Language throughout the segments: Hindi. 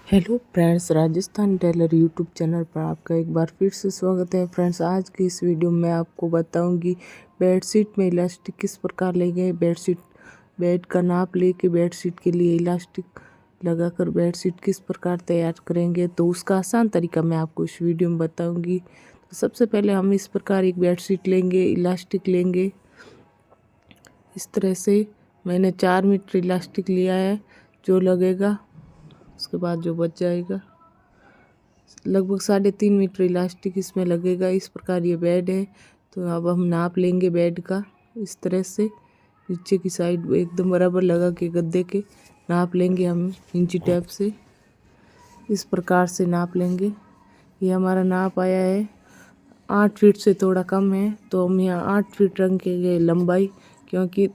Hello friends, Rajasthan tailor YouTube channel पर आपका एक बार फिर से स्वागत है। फ्रेंड्स, आज की इस वीडियो में आपको बताऊंगी बेडशीट में इलास्टिक किस प्रकार लेंगे। बेड का नाप लेके बेडशीट के लिए इलास्टिक लगाकर बेडशीट किस प्रकार तैयार करेंगे, तो उसका आसान तरीका मैं आपको इस वीडियो में बताऊंगी। तो सबसे पहले हम इस प्रकार एक बेडशीट लेंगे, इलास्टिक लेंगे। इस तरह से मैंने 4 मीटर इलास्टिक लिया है जो लगेगा। उसके बाद जो बच जाएगा लगभग 3.5 मीटर इलास्टिक इसमें लगेगा। इस प्रकार ये बेड है। तो अब हम नाप लेंगे बेड का। इस तरह से नीचे की साइड एकदम बराबर लगा के गद्दे के नाप लेंगे हम इंची टेप से। इस प्रकार से नाप लेंगे। ये हमारा नाप आया है 8 फीट से थोड़ा कम है, तो हम यहाँ 8 फीट रखेंगे लंबाई, क्योंकि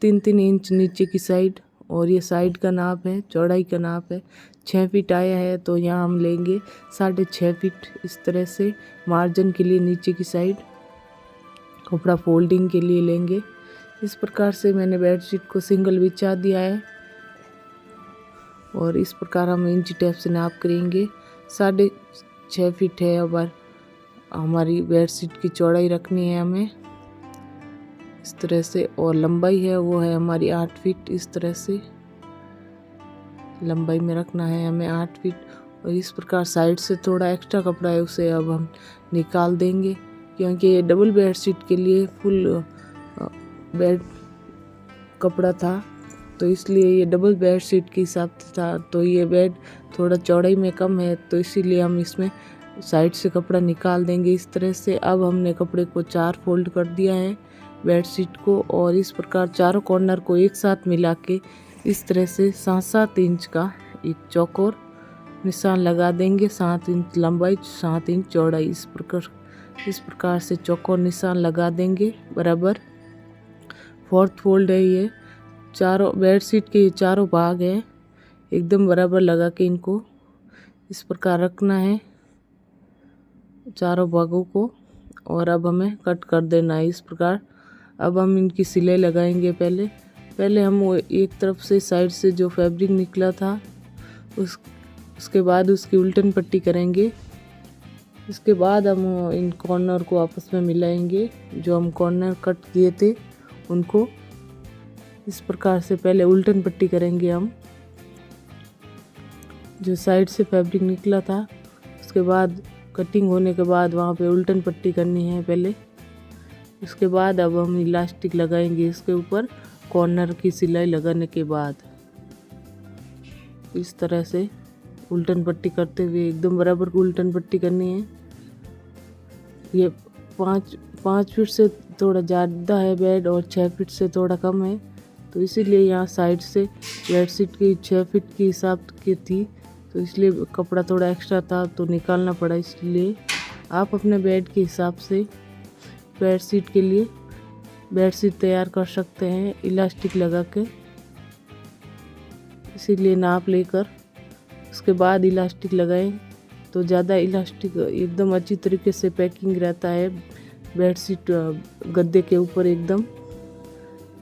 3-3 इंच नीचे की साइड और ये साइड का नाप है, चौड़ाई का नाप है 6 फीट आया है। तो यहाँ हम लेंगे 6.5 फीट। इस तरह से मार्जिन के लिए नीचे की साइड कपड़ा फोल्डिंग के लिए लेंगे। इस प्रकार से मैंने बेडशीट को सिंगल बिछा दिया है और इस प्रकार हम इंची टेप से नाप करेंगे। 6.5 फीट है। अब हमारी बेडशीट की चौड़ाई रखनी है हमें इस तरह से, और लंबाई है वो है हमारी 8 फीट। इस तरह से लंबाई में रखना है हमें 8 फीट। और इस प्रकार साइड से थोड़ा एक्स्ट्रा कपड़ा है उसे अब हम निकाल देंगे, क्योंकि ये डबल बेडशीट के लिए फुल बेड कपड़ा था, तो इसलिए ये डबल बेडशीट के हिसाब से था। तो ये बेड थोड़ा चौड़ाई में कम है, तो इसीलिए हम इसमें साइड से कपड़ा निकाल देंगे इस तरह से। अब हमने कपड़े को 4 फोल्ड कर दिया है बेडशीट को, और इस प्रकार चारों कॉर्नर को एक साथ मिला के इस तरह से 7-7 इंच का एक चौकोर निशान लगा देंगे। 7 इंच लंबाई 7 इंच चौड़ाई, इस प्रकार से चौकोर निशान लगा देंगे बराबर। 4th फोल्ड है ये। चारों बेडशीट के चारों भाग है, एकदम बराबर लगा के इनको इस प्रकार रखना है चारों भागों को, और अब हमें कट कर देना है इस प्रकार। अब हम इनकी सिलाई लगाएंगे। पहले हम वो एक तरफ से साइड से जो फैब्रिक निकला था उसके बाद उसकी उल्टन पट्टी करेंगे। इसके बाद हम इन कॉर्नर को आपस में मिलाएंगे, जो हम कॉर्नर कट किए थे उनको। इस प्रकार से पहले उल्टन पट्टी करेंगे हम, जो साइड से फैब्रिक निकला था उसके बाद कटिंग होने के बाद वहाँ पे उल्टन पट्टी करनी है पहले। उसके बाद अब हम इलास्टिक लगाएंगे इसके ऊपर कॉर्नर की सिलाई लगाने के बाद। इस तरह से उल्टन पट्टी करते हुए एकदम बराबर को उल्टन पट्टी करनी है। ये 5 फीट से थोड़ा ज़्यादा है बेड और 6 फीट से थोड़ा कम है, तो इसीलिए यहाँ साइड से बेडशीट की 6 फीट की हिसाब की थी, तो इसलिए कपड़ा थोड़ा एक्स्ट्रा था तो निकालना पड़ा। इसलिए आप अपने बेड के हिसाब से बेडशीट के लिए बेडशीट तैयार कर सकते हैं इलास्टिक लगा के। इसीलिए नाप लेकर उसके बाद इलास्टिक लगाएं, तो ज़्यादा इलास्टिक एकदम अच्छी तरीके से पैकिंग रहता है बेडशीट गद्दे के ऊपर एकदम।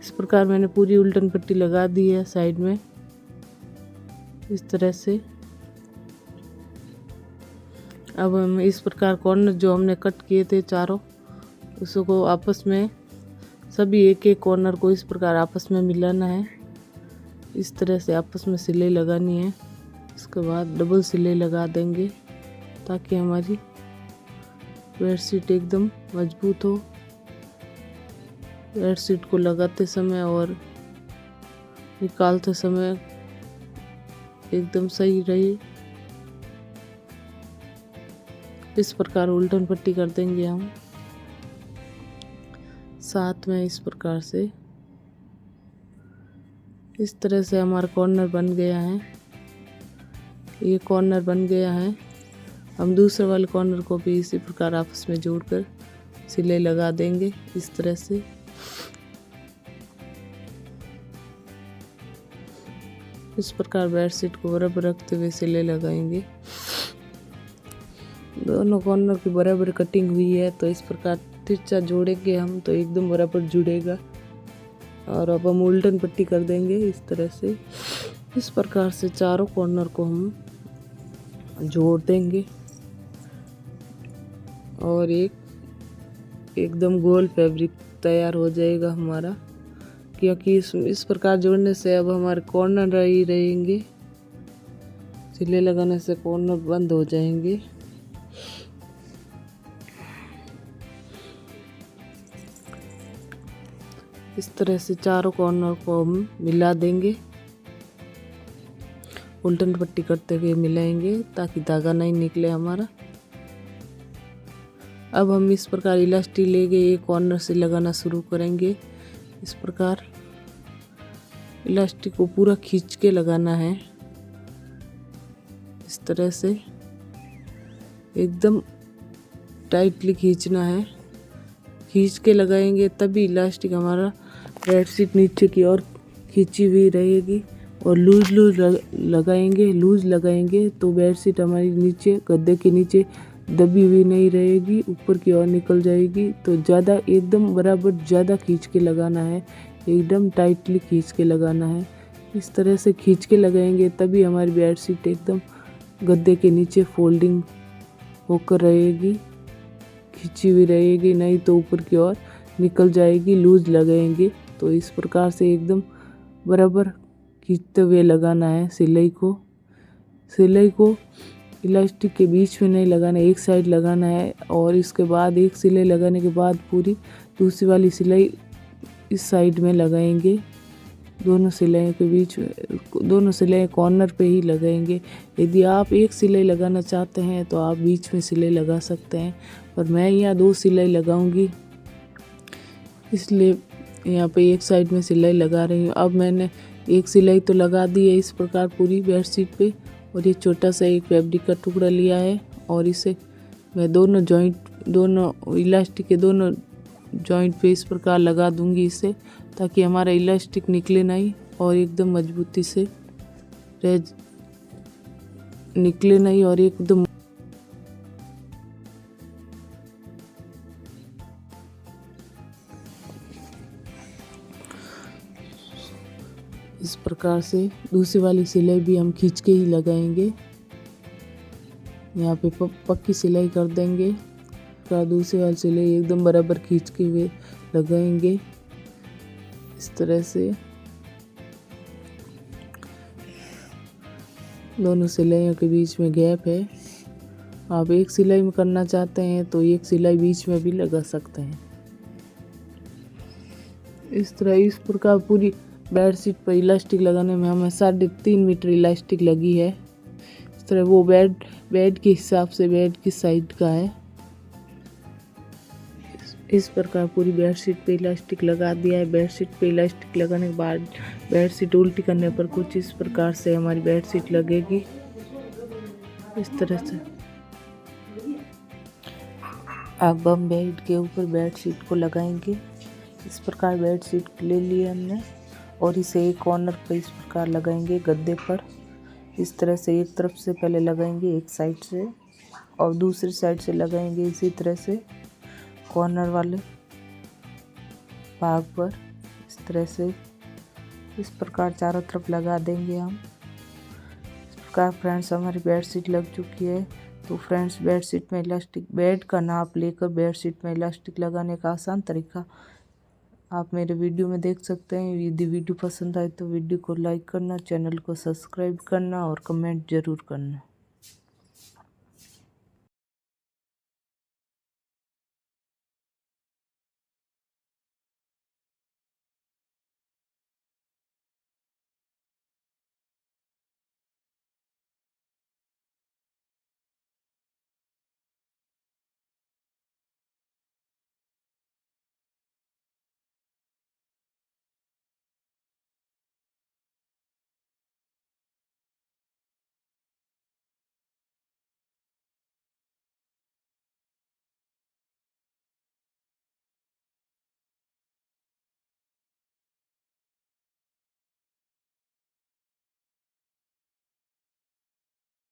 इस प्रकार मैंने पूरी उल्टन पट्टी लगा दी है साइड में इस तरह से। अब हम इस प्रकार कॉर्नर जो हमने कट किए थे चारों, उसको आपस में सभी एक कॉर्नर को इस प्रकार आपस में मिलाना है। इस तरह से आपस में सिलाई लगानी है। इसके बाद डबल सिलाई लगा देंगे ताकि हमारी बेडशीट एकदम मजबूत हो। बेडशीट को लगाते समय और निकालते समय एकदम सही रहे। इस प्रकार उल्टन पट्टी कर देंगे हम साथ में। इस प्रकार से इस तरह से हमारा कॉर्नर बन गया है। ये कॉर्नर बन गया है। हम दूसरे वाले कॉर्नर को भी इसी प्रकार आपस में जोड़कर सिलाई लगा देंगे इस तरह से। इस प्रकार बेडशीट को बराबर रखते हुए सिलाई लगाएंगे। दोनों कॉर्नर की बराबर कटिंग हुई है, तो इस प्रकार तिरछा जोड़ेंगे हम तो एकदम बराबर जुड़ेगा। और अब हम उल्टन पट्टी कर देंगे इस तरह से। इस प्रकार से चारों कॉर्नर को हम जोड़ देंगे और एकदम गोल फैब्रिक तैयार हो जाएगा हमारा। क्योंकि इस प्रकार जोड़ने से अब हमारे कॉर्नर ही रहेंगे, सिले लगाने से कॉर्नर बंद हो जाएंगे। इस तरह से चारों कॉर्नर को हम मिला देंगे, उल्टन पट्टी करते हुए मिलाएंगे ताकि धागा नहीं निकले हमारा। अब हम इस प्रकार इलास्टिक लेके एक कॉर्नर से लगाना शुरू करेंगे। इस प्रकार इलास्टिक को पूरा खींच के लगाना है, इस तरह से एकदम टाइटली खींचना है। खींच के लगाएंगे तभी इलास्टिक हमारा बेडशीट नीचे की ओर खींची हुई रहेगी। और लूज लगाएंगे तो बेडशीट हमारी नीचे गद्दे के नीचे दबी हुई नहीं रहेगी, ऊपर की ओर निकल जाएगी। तो ज़्यादा एकदम बराबर ज़्यादा खींच के लगाना है, एकदम टाइटली खींच के लगाना है। इस तरह से खींच के लगाएंगे तभी हमारी बेडशीट एकदम गद्दे के नीचे फोल्डिंग होकर रहेगी, खींची हुई रहेगी, नहीं तो ऊपर की ओर निकल जाएगी। लूज लगाएंगे तो इस प्रकार से एकदम बराबर खींचते हुए लगाना है। सिलाई को इलास्टिक के बीच में नहीं लगाना है, एक साइड लगाना है। और इसके बाद एक सिलाई लगाने के बाद पूरी दूसरी वाली सिलाई इस साइड में लगाएंगे। दोनों सिलाई के बीच में, दोनों सिलाई कॉर्नर पे ही लगाएंगे। यदि आप एक सिलाई लगाना चाहते हैं तो आप बीच में सिलाई लगा सकते हैं, पर मैं यहाँ 2 सिलाई लगाऊंगी, इसलिए यहाँ पे एक साइड में सिलाई लगा रही हूँ। अब मैंने एक सिलाई तो लगा दी है इस प्रकार पूरी बेडशीट पे। और ये छोटा सा एक फैब्रिक का टुकड़ा लिया है और इसे मैं दोनों इलास्टिक के दोनों जॉइंट पे इस प्रकार लगा दूंगी इसे, ताकि हमारा इलास्टिक निकले नहीं और एकदम मजबूती से निकले नहीं और एकदम इस प्रकार से दूसरी वाली सिलाई भी हम खींच के ही लगाएंगे। यहाँ पे पक्की सिलाई कर देंगे। दूसरी वाली सिलाई एकदम बराबर खींच के हुए लगाएंगे इस तरह से। दोनों सिलाइयों के बीच में गैप है, आप एक सिलाई में करना चाहते हैं तो एक सिलाई बीच में भी लगा सकते हैं। इस प्रकार पूरी बेडशीट पर इलास्टिक लगाने में हमें 3.5 मीटर इलास्टिक लगी है। इस तरह वो बेड के हिसाब से बेड की साइड का है। इस प्रकार पूरी बेडशीट पे इलास्टिक लगा दिया है। बेडशीट पे इलास्टिक लगाने के बाद बेडशीट उल्टी करने पर कुछ इस प्रकार से हमारी बेडशीट लगेगी, इस तरह से। अब हम बेड के ऊपर बेडशीट को लगाएंगे। इस प्रकार बेडशीट ले लिए हमने और इसे एक कॉर्नर पर इस प्रकार लगाएंगे गद्दे पर। इस तरह से एक तरफ से पहले लगाएंगे एक साइड से और दूसरी साइड से लगाएंगे इसी तरह से कॉर्नर वाले भाग पर। इस तरह से इस प्रकार चारों तरफ लगा देंगे हम। इस प्रकार फ्रेंड्स हमारी बेडशीट लग चुकी है। तो फ्रेंड्स बेडशीट में इलास्टिक, बेड का नाप लेकर बेडशीट में इलास्टिक लगाने का आसान तरीका आप मेरे वीडियो में देख सकते हैं। यदि वीडियो पसंद आए तो वीडियो को लाइक करना, चैनल को सब्सक्राइब करना और कमेंट ज़रूर करना।